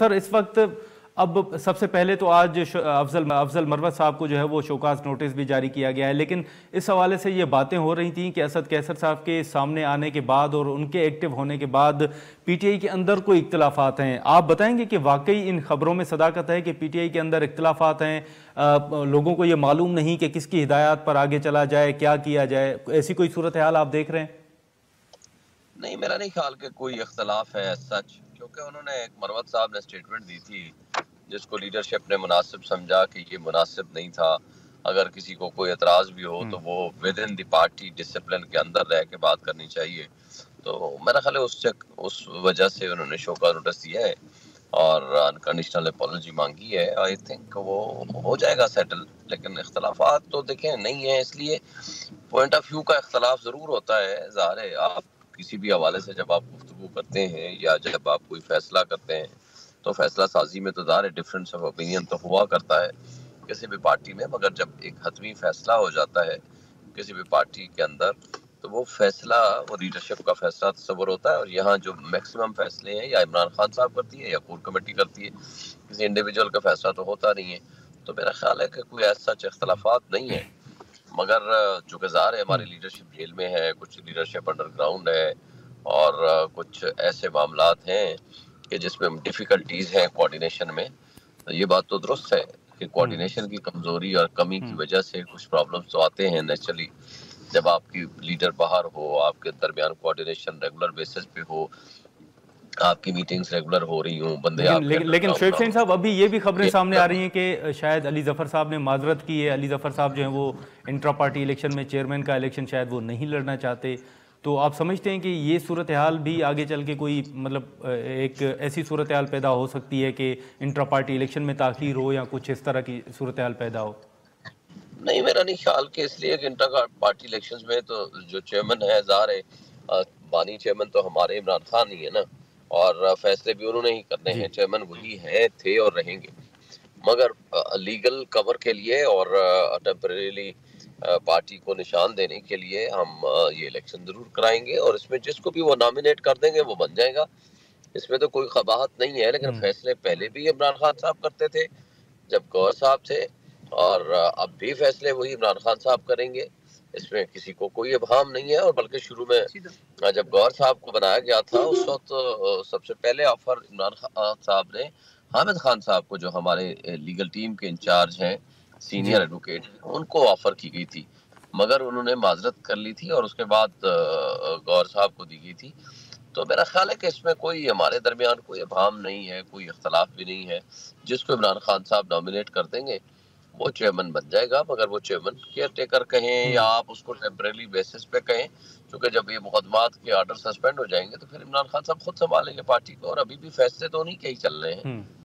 Sir इस वक्त अब सबसे पहले तो आज अफजल मरवत साहब को जो है वो शोकाज नोटिस भी जारी किया गया है, लेकिन इस हवाले से ये बातें हो रही थी कि असद कैसर साहब के सामने आने के बाद और उनके एक्टिव होने के बाद पीटीआई के अंदर कोई इख्तलाफात हैं। आप बताएंगे कि वाकई इन खबरों में सदाकत है कि पीटीआई के अंदर इख्तलाफात हैं, लोगों को ये मालूम नहीं कि किसकी हिदायत पर आगे चला जाए, क्या किया जाए, ऐसी कोई सूरत हाल आप देख रहे हैं? नहीं, मेरा नहीं ख्याल कि कोई इख्तलाफ है सच, क्योंकि उन्होंने एक मरवत साहब ने स्टेटमेंट दी थी जिसको लीडरशिप ने मुनासिब समझा कि ये मुनासिब नहीं था। अगर किसी को कोई एतराज भी हो तो वो with in the party discipline के अंदर रह के बात करनी चाहिए। तो मेरा ख्याल है उस वजह से उन्होंने शो का नोटिस दिया है और अनकंडीशनल अपॉलॉजी मांगी है। आई थिंक वो हो जाएगा सेटल, लेकिन इख्तलाफात तो देखें नहीं है, इसलिए पॉइंट ऑफ व्यू का इख्तलाफ ज़रूर होता है। ज़ाहिर है, आप किसी भी हवाले से जब आप गुफ्तगू करते हैं या जब आप कोई फैसला करते हैं तो फैसला साजी में तो ज़ाहिर है डिफरेंस ऑफ ओपिनियन तो हुआ करता है किसी भी पार्टी में, मगर जब एक हतमी फैसला हो जाता है किसी भी पार्टी के अंदर तो वो फैसला वो लीडरशिप का फैसला तस्वर होता है। और यहाँ जो मैक्सिमम फैसले हैं या इमरान खान साहब करती है या कोर कमेटी करती है, किसी इंडिविजुअल का फैसला तो होता नहीं है। तो मेरा ख्याल है कि कोई ऐसा इख्तलाफात नहीं है, मगर चूँकि ज़ाहिर है हमारी लीडरशिप जेल में है, कुछ लीडरशिप अंडरग्राउंड है और कुछ ऐसे मामलात हैं कि जिसमें डिफ़िकल्टीज़ हैं कोऑर्डिनेशन में। तो ये बात तो दुरुस्त है कि कोऑर्डिनेशन की कमज़ोरी और कमी की वजह से कुछ प्रॉब्लम्स तो आते हैं नेचुरली। जब आपकी लीडर बाहर हो, आपके दरमियान कोऑर्डिनेशन रेगुलर बेसिस पे हो, आपकी मीटिंग्स रेगुलर हो रही हों, बंदे लेकिन आपके लेकिन लेकिन अंडरग्राउंड शोएब ना शाहीन हो। साहब, अभी ये भी खबरें ये सामने आ रही हैं कि शायद अली जफर साहब ने माजरत की है। अली जफर साहब जो हैं वो इंट्रा पार्टी इलेक्शन में चेयरमैन का इलेक्शन शायद वो नहीं लड़ना चाहते। तो आप समझते हैं कि ये सूरत हाल भी आगे चल के कोई मतलब एक ऐसी सूरत हाल पैदा हो सकती है कि इंट्रा पार्टी इलेक्शन में ताख़ीर हो या कुछ इस तरह की सूरत हाल पैदा हो? नहीं, मेरा नहीं ख्याल कि इसलिए कि इंटर पार्टी इलेक्शंस में तो जो चेयरमैन है ज़ाहिर है बानी चेयरमैन तो हमारे इमरान खान ही है ना, और फैसले भी उन्होंने ही करने जी। हैं। चेयरमैन वही हैं, थे और रहेंगे। मगर लीगल कवर के लिए और टेम्परेरीली पार्टी को निशान देने के लिए हम ये इलेक्शन ज़रूर कराएंगे और इसमें जिसको भी वो नॉमिनेट कर देंगे वो बन जाएगा। इसमें तो कोई कबाहत नहीं है, लेकिन फैसले पहले भी इमरान खान साहब करते थे जब गौहर साहब थे, और अब भी फैसले वही इमरान खान साहब करेंगे। इसमें किसी को कोई इब्हाम नहीं है। और बल्कि शुरू में जब गौहर साहब को बनाया गया था उस वक्त सबसे पहले ऑफर इमरान खान साहब ने हामिद खान साहब को, जो हमारे लीगल टीम के इंचार्ज हैं, जी। सीनियर एडवोकेट, उनको ऑफर की गई थी, मगर उन्होंने माजरत कर ली थी और उसके बाद गौहर साहब को दी गई थी। तो मेरा ख्याल है कि इसमें कोई हमारे दरमियान कोई इब्हाम नहीं है, कोई इख्तलाफ भी नहीं है। जिसको इमरान खान साहब नॉमिनेट कर देंगे वो चेयरमैन बन जाएगा, मगर वो चेयरमैन केयर टेकर कहें या आप उसको टेम्परेरी बेसिस पे कहें, क्योंकि जब ये मुकदमात के आर्डर सस्पेंड हो जाएंगे तो फिर इमरान खान साहब खुद संभालेंगे पार्टी को, और अभी भी फैसले तो उन्हीं के ही चल रहे हैं।